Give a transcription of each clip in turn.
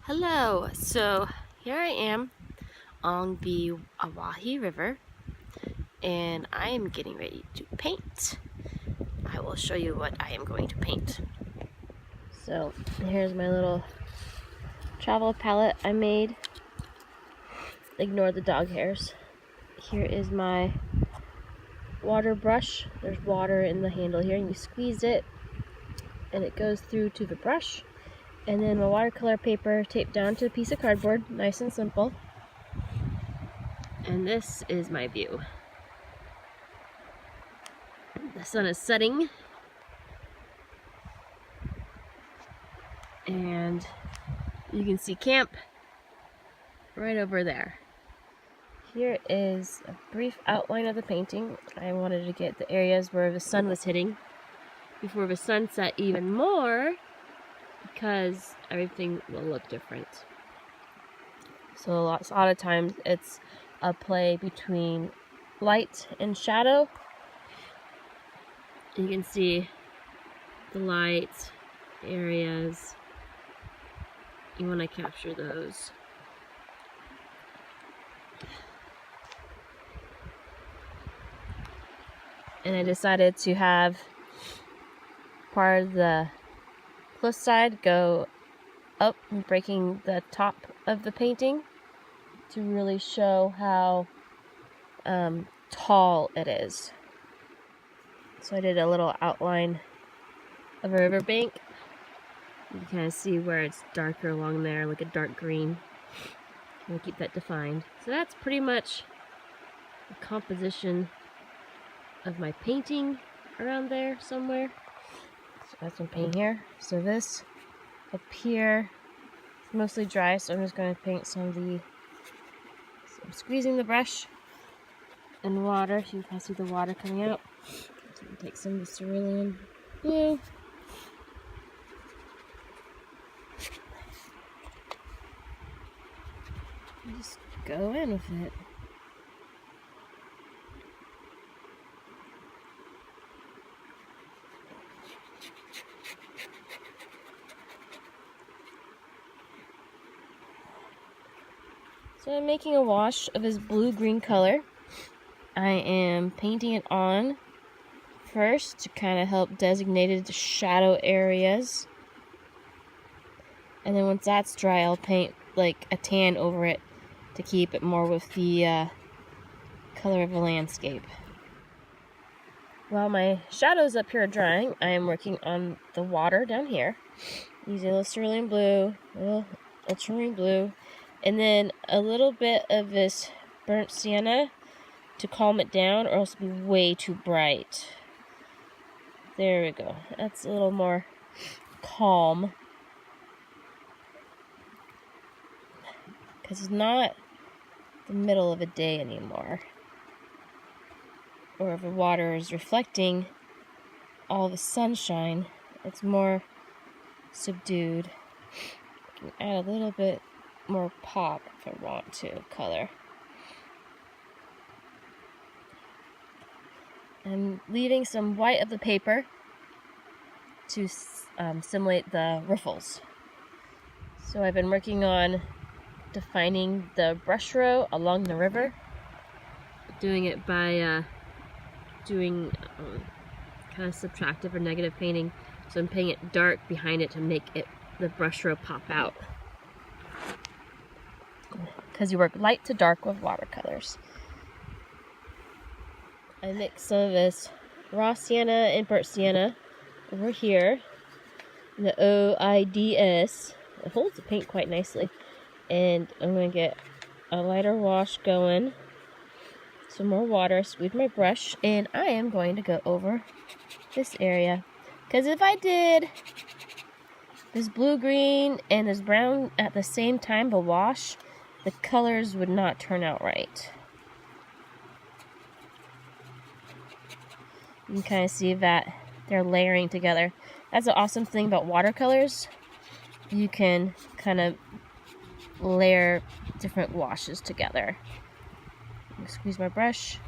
Hello, so here I am on the Owyhee River and I am getting ready to paint. I will show you what I am going to paint. So here's my little travel palette I made. Ignore the dog hairs. Here is my water brush. There's water in the handle here and you squeeze it and it goes through to the brush. And then my watercolor paper taped down to a piece of cardboard, nice and simple. And this is my view. The sun is setting and you can see camp right over there. Here is a brief outline of the painting. I wanted to get the areas where the sun was hitting before the sun set even more because everything will look different. So a lot of times it's a play between light and shadow. You can see the light areas. You want to capture those. And I decided to have part of the cliff side go up and breaking the top of the painting to really show how tall it is. So I did a little outline of a riverbank. You can kind of see where it's darker along there, like a dark green. We'll keep that defined. So that's pretty much the composition of my painting around there somewhere. So I got some paint here. So this up here is mostly dry, so I'm just going to paint some of the. So I'm squeezing the brush in water. So you can see the water coming out. So you can take some of the cerulean blue. And just go in with it. So I'm making a wash of this blue-green color. I am painting it on first to kind of help designate the shadow areas. And then once that's dry, I'll paint like a tan over it to keep it more with the color of the landscape. While my shadows up here are drying, I am working on the water down here. Using a little cerulean blue, a little ultramarine blue, and then a little bit of this burnt sienna to calm it down, or else it'll be way too bright. There we go. That's a little more calm. Because it's not the middle of a day anymore. Or if the water is reflecting all the sunshine, it's more subdued. I can add a little bit more pop if I want to, color. I'm leaving some white of the paper to simulate the riffles. So I've been working on defining the brush row along the river. Doing it by doing kind of subtractive or negative painting. So I'm painting it dark behind it to make it the brush row pop out. Because you work light to dark with watercolors. I mix some of this raw sienna and burnt sienna over here. And the OIDS. It holds the paint quite nicely. And I'm going to get a lighter wash going. Some more water, squeeze my brush, and I am going to go over this area. Because if I did this blue-green and this brown at the same time, the wash, the colors would not turn out right. You can kind of see that they're layering together. That's the awesome thing about watercolors. You can kind of layer different washes together. Squeeze my brush.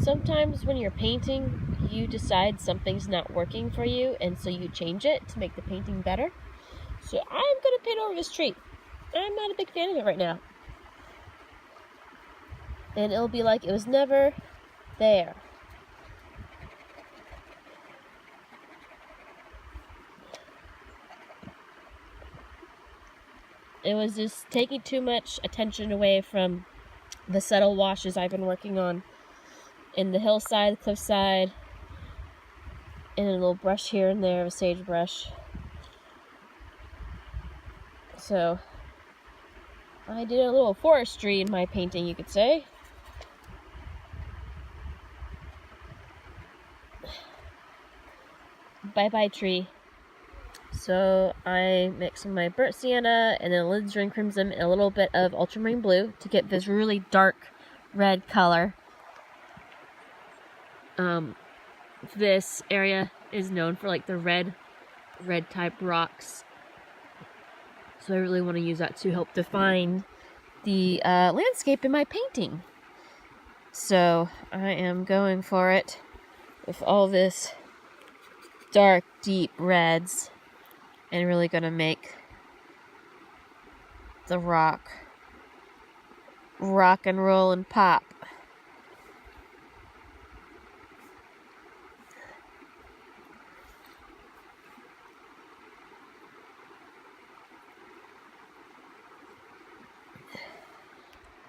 sometimes when you're painting, you decide something's not working for you, and so you change it to make the painting better. So I'm going to paint over this tree. I'm not a big fan of it right now. And it'll be like it was never there. It was just taking too much attention away from the subtle washes I've been working on in the hillside, the cliffside, and a little brush here and there, a sagebrush. So I did a little forestry in my painting, you could say. Bye-bye tree. So I mixed some of my burnt sienna and then alizarin crimson and a little bit of ultramarine blue to get this really dark red color. This area is known for like the red type rocks. So I really want to use that to help define the landscape in my painting. So I am going for it with all this dark, deep reds and really going to make the rock and roll and pop.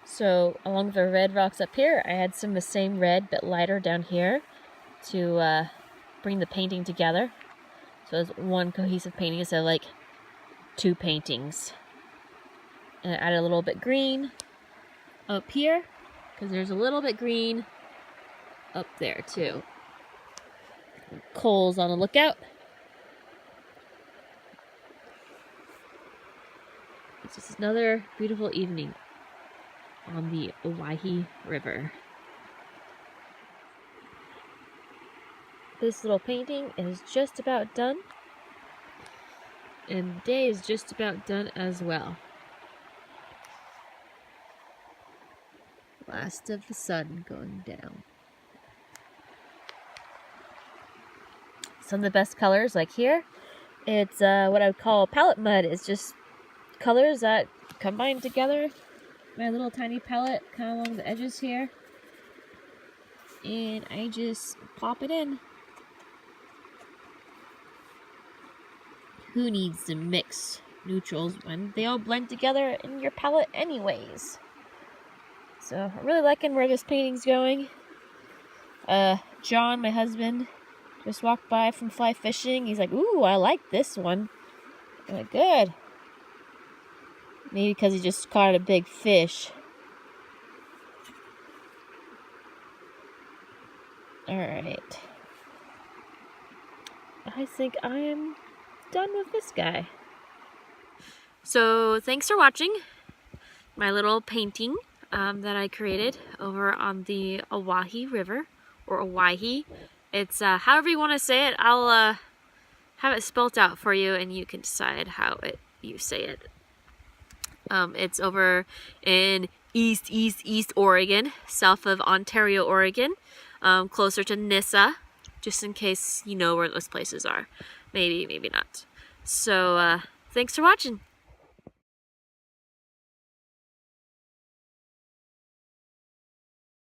So along the red rocks up here, I had some of the same red but lighter down here to bring the painting together. So it's one cohesive painting instead of like two paintings. And I added a little bit green up here because there's a little bit green up there too. Cole's on the lookout. It's just another beautiful evening on the Owyhee River. This little painting is just about done, and the day is just about done as well. Last of the sun going down. Some of the best colors, like here, it's what I would call palette mud. It's just colors that combine together. My little tiny palette kind of along the edges here, and I just pop it in. Who needs to mix neutrals when they all blend together in your palette anyways? So I'm really liking where this painting's going. John, my husband, just walked by from fly fishing. He's like, "Ooh, I like this one." I'm like, "Good." Maybe because he just caught a big fish. Alright. I think I am done with this guy. So thanks for watching my little painting that I created over on the Owyhee River, or Owyhee. It's however you want to say it. I'll have it spelt out for you and you can decide how you say it. It's over in East Oregon, south of Ontario, Oregon, closer to Nissa, just in case you know where those places are. Maybe, maybe not. So, thanks for watching.